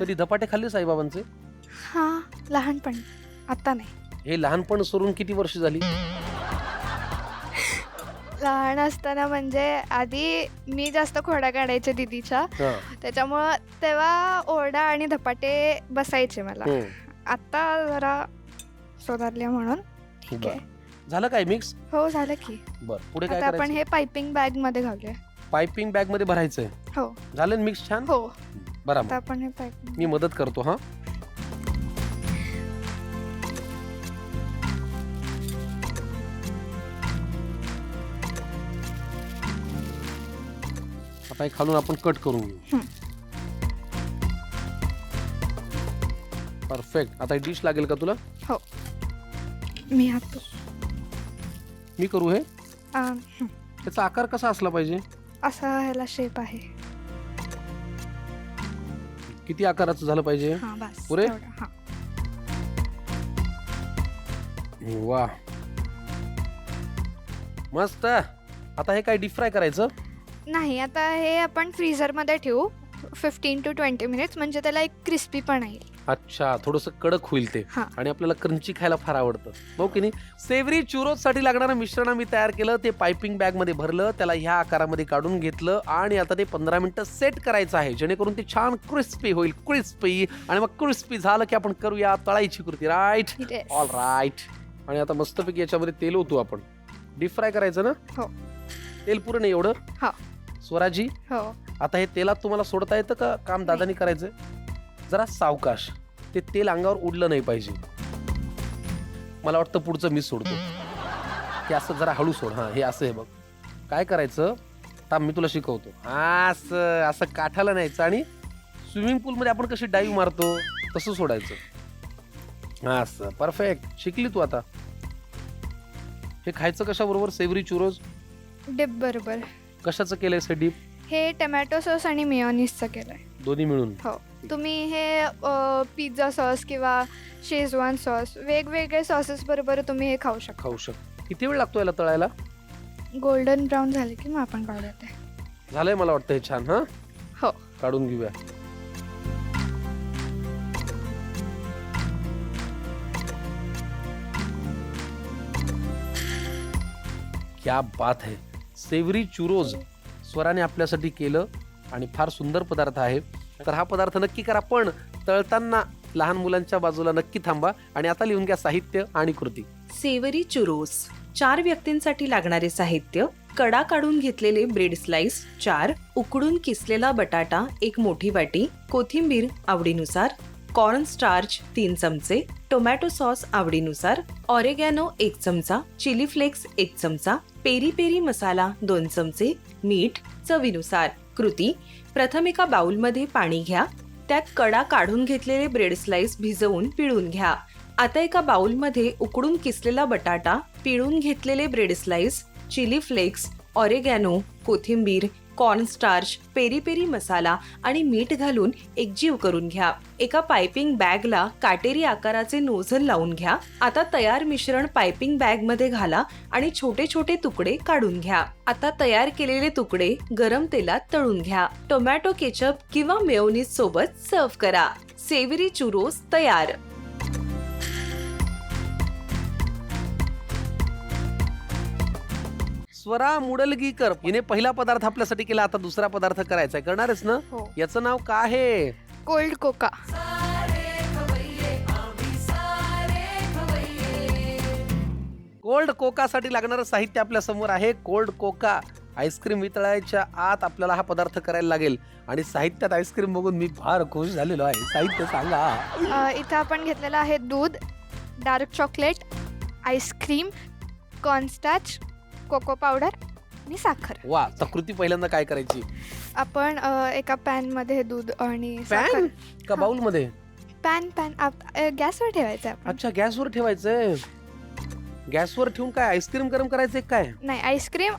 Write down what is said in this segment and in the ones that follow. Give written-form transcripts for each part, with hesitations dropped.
कधी धपाटे खाल्ले साईबाबांचे? हा, लहानपणी, आता नाही. हे लहानपण सोडून किती वर्ष झाली? लहान असताना म्हणजे आधी मी जास्त खोड्या काढायचे दीदीच्या, हा. त्याच्यामुळं तेव्हा ओरडा आणि धपाटे बसायचे मला. आता जरा सुधारले म्हणून ठीक आहे. झालं काय मिक्स? हो, झालं की. बरं, पुढे काय आता आपण करायचं? हे पायपिंग बॅग मध्ये घालूया. पायपिंग बॅग मध्ये भरायचंय. हो झालं मिक्स छान? हो, बरं, आता आपण हे पायपिंग मी मदत करतो. हा, आता हे खालून आपण कट करून घेऊ. परफेक्ट. आता डिश लागेल का तुला? हो, मी हात मी करू हे? हं. त्याचा आकार कसा असला पाहिजे? असा ह्याला शेप आहे. किती आकाराचं झालं पाहिजे? हा, बस पुरे? तेवढं. हा. वा, मस्त. आता हे काय डीप फ्राय करायचं? नाही, आता हे आपण फ्रीझर मध्ये ठेवू 15 to 20 मिनिट्स, म्हणजे त्याला एक क्रिस्पी पण येईल. अच्छा, थोडस कडक होईल ते. हा. आणि आपल्याला क्रंची खायला फार आवडतं, हो की नाही? सेवरी चुरोज साठी लागणारं मिश्रण मी तयार केलं. ते पायपिंग बॅग मध्ये भरलं, त्याला ह्या आकारामध्ये काढून घेतलं आणि आता ते 15 मिनिटं सेट करायचं आहे, जेणेकरून ते छान क्रिस्पी होईल. क्रिस्पी, आणि मग क्रिस्पी झालं की आपण करूया तळायची कृती. राईट? Yes. All right. आणि आता मस्तपैकी याच्यामध्ये तेल होतो आपण. डीप फ्राय करायचं ना? हो. तेल पुरं नाही एवढं? हो. स्वराजी, हो. आता हे तेलात तुम्हाला सोडता येतं का? काम दादानी करायचंय. जरा सावकाश, ते तेल अंगावर उडलं नाही पाहिजे. मला वाटतं पुढचं मी सोडतो. हे असं जरा हळू सोड. हा, हे असं. हे बघ काय करायचं, थांब मी तुला शिकवतो. असं असं काठाला न्यायचं आणि स्विमिंग पूल मध्ये आपण कशी डाईव्ह मारतो तसं सोडायचं. असं. परफेक्ट. शिकली तू आता. हे खायचं कशा बरोबर? सेवरी चुरोज डिप बरोबर. कशाचं केलंय हे डिप? हे टोमॅटो सॉस आणि मेयोनीजचं केलंय. दोन्ही मिळून? हो. तुम्ही हे पिझ्झा सॉस किंवा शेजवान सॉस, वेगवेगळे सॉसेस बरोबर तुम्ही हे खाऊ शकता. खाऊ शकतो. किती वेळ लागतो याला तळायला? गोल्डन ब्राऊन झाले की मग आपण काढूया ते. झालंय मला वाटतं हे छान. हा, हो. काढून घेऊया. क्या बात है. सेवरी चुरोज स्वराने आपल्यासाठी केलं आणि फार सुंदर पदार्थ आहे. तर हा पदार्थ नक्की करा, पण तळताना लहान मुलांच्या बाजूला नक्की थांबा. आणि आता लिहून घ्या साहित्य आणि कृती. सेवरी चुरोस 4 व्यक्तींसाठी लागणारे साहित्य: कडा काढून घेतलेले ब्रेड स्लाइस 4, उकडून किसलेला बटाटा 1 मोठी वाटी, कोथिंबीर आवडीनुसार, कॉर्न स्टार्च 3 चमचे, टोमॅटो सॉस आवडीनुसार, ऑरेगॅनो 1 चमचा, चिली फ्लेक्स 1 चमचा, पेरी पेरी मसाला 2 चमचे, मीठ चवीनुसार. कृती: प्रथम एका बाउलमध्ये पाणी घ्या, त्यात कडा काढून घेतलेले ब्रेड स्लाइस भिजवून पिळून घ्या. आता एका बाउलमध्ये उकडून किसलेला बटाटा, पिळून घेतलेले ब्रेड स्लाइस, चिली फ्लेक्स, ऑरेगॅनो, कोथिंबीर, कॉर्न स्टार्च, पेरी पेरी मसाला आणि मीठ घालून एकजीव करून घ्या. एका पायपिंग बॅगला काटेरी आकाराचे नोझल लावून घ्या. आता तयार मिश्रण पायपिंग बॅग मध्ये घाला आणि छोटे छोटे तुकडे काढून घ्या. आता तयार केलेले तुकडे गरम तेलात तळून घ्या. टोमॅटो केचप किंवा मेयोनीज सोबत सर्व्ह करा. सेवरी चुरोस तयार. स्वरा मुडलगीकर हिने पहिला पदार्थ आपल्यासाठी केला. आता दुसरा पदार्थ करायचा आहे. करणारच ना? हो. याचं नाव काय आहे? Cold Coca. कोल्ड कोका साठी लागणारं साहित्य आपल्या समोर आहे. कोल्ड कोका आईस्क्रीम वितळायच्या आत आपल्याला हा पदार्थ करायला लागेल. आणि साहित्यात आईस्क्रीम बघून मी फार खुश झालेलो आहे. साहित्य सांगा. इथं आपण घेतलेलं आहे दूध, dark chocolate, ice cream, cornstarch, cocoa powder आणि साखर. वा. तर कृती पहिल्यांदा काय करायची? आपण एका पॅन मध्ये दूध आणि साखर. पॅन का बाउल मध्ये? पॅन गॅसवर ठेवायचं आपण. अच्छा, गॅसवर ठेवायचंय. गॅसवर ठेवून काय आईस्क्रीम गरम करायचंय काय? नाही, आईस्क्रीम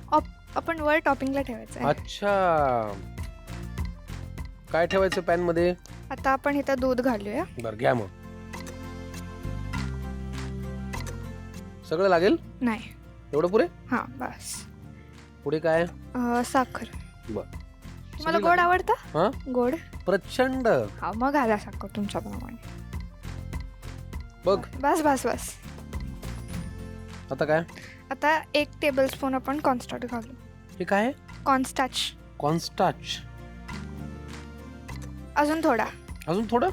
आपण वर टॉपिंगला ठेवायचं. अच्छा, काय ठेवायचं पॅन मध्ये? आता आपण इथं दूध घालूया. बर, घ्या मग. सगळं लागेल? नाही. एवढं पुरे? हा, बस. पुढे काय? साखर. बर, तुम्हाला गोड आवडतं हा गोड प्रचंड. हा मग घाला साखर तुमच्याप्रमाणे. बघ बस बस बस. आता काय? आता 1 टेबलस्पून आपण कॉर्नस्टार्च घालू. हे काय आहे? कॉर्नस्टार्च. कॉर्नस्टार्च. अजून थोडा. अजून थोडं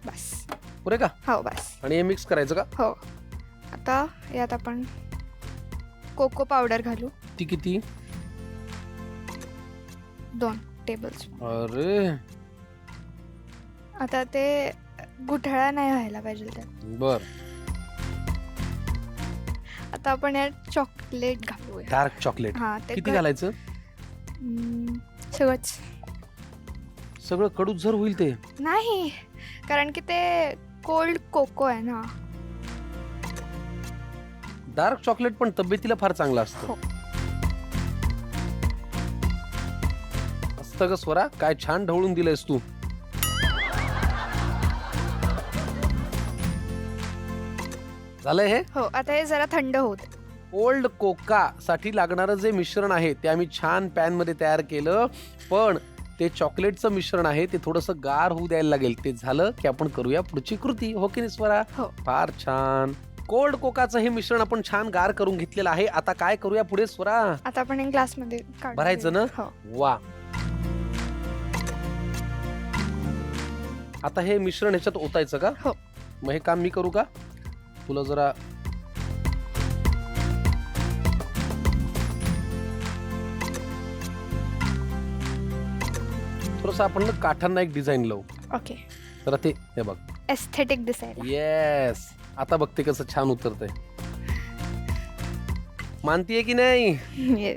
बस. पुरे का? हो बस. आणि हे मिक्स करायचं का? हो. आता यात आपण कोको पावडर घालू. ती किती? 2 टेबलस्पून. अरे आता ते गुठळा नाही व्हायला पाहिजे त्यात. बर. आता आपण यात चॉकलेट घालूया. Dark chocolate. हा ते किती घालायचं? सगळंच. सगळं कडूच जर होईल ते. नाही कारण की ते कोल्ड कोको आहे ना. डार्क चॉकलेट पण तब्येतीला फार चांगलं असतं. हो. असतं ग स्वरा, काय छान ढवळून दिलंयस तू. झालंय हे. हो. आता हे जरा थंड होऊ दे. कोल्ड कोका साठी लागणारं जे मिश्रण आहे ते आम्ही छान पॅन मध्ये तयार केलं, पण ते चॉकलेटचं मिश्रण आहे ते थोडंसं गार होऊ द्यायला लागेल. ते झालं की आपण करूया पुढची कृती. हो की नाही स्वरा? हो. फार छान. कोल्ड कोकाचं हे मिश्रण आपण छान गार करून घेतलेलं आहे. आता काय करूया पुढे स्वरा? आता आपण एक ग्लास मध्ये काढून भरायचं ना? घेऊया. हो. वा. आता हे मिश्रण ह्याच्यात ओतायचं का? हो. मग हे काम मी करू का? तुला जरा थोडस आपण ना काठांना एक डिझाईन लावू. ओके. तर ते हे बघ. एस्थेटिक दिसायला. येस. आता बघते कसं छान उतरतंय. मानतीये की नाही?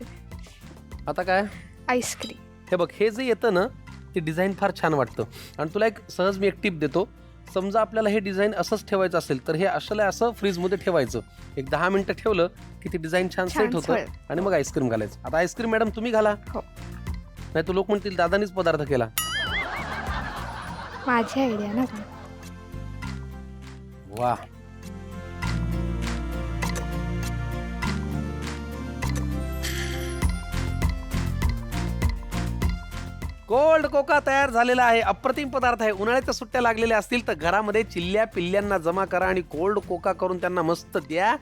आता काय? आईस्क्रीम. हे बघ, हे जे येतं ना ते डिझाईन फार छान वाटतं. आणि तुला एक सहज मी एक टिप देतो. समजा आपल्याला हे डिझाईन असंच ठेवायचं असेल तर हे असं फ्रीजमध्ये ठेवायचं. एक 10 मिनिटं ठेवलं की ते डिझाईन छान सेट होतं आणि मग आईस्क्रीम घालायचं. आता आईस्क्रीम मॅडम तुम्ही घाला. हो. नाही तर लोक म्हणतील दादानीच पदार्थ केला. माझी आयडिया ना. वा. कोल्ड कोका तयार झालेला आहे. अप्रतिम पदार्थ आहे. उन्हाळ्याच्या सुट्ट्या लागलेल्या असतील तर घरामध्ये चिल्ल्या पिल्ल्यांना जमा करा आणि कोल्ड कोका करून त्यांना मस्त द्या.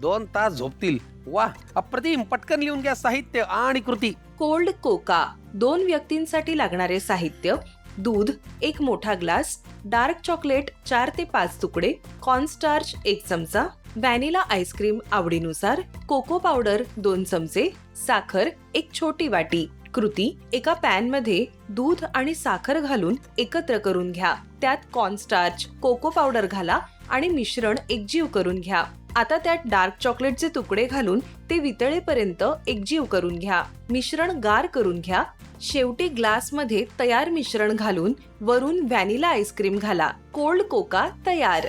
2 तास झोपतील. वा, अप्रतिम. पटकन लिहून घ्या साहित्य आणि कृती. कोल्ड कोका 2 व्यक्तींसाठी लागणारे साहित्य: दूध 1 मोठा ग्लास, डार्क चॉकलेट 4 ते 5 तुकडे, कॉर्नस्टार्च 1 चमचा, व्हॅनिला आईस्क्रीम आवडीनुसार, कोको पावडर 2 चमचे, साखर 1 छोटी वाटी. कृती: एका पॅन मध्ये दूध आणि साखर घालून एकत्र करून घ्या. त्यात कॉर्नस्टार्च, कोको पावडर घाला आणि मिश्रण एकजीव करून घ्या. आता त्यात डार्क चॉकलेटचे तुकडे घालून ते वितळेपर्यंत एकजीव करून घ्या. मिश्रण गार करून घ्या. शेवटी ग्लासमध्ये तयार मिश्रण घालून वरून व्हॅनिला आईस्क्रीम घाला. कोल्ड कोका तयार.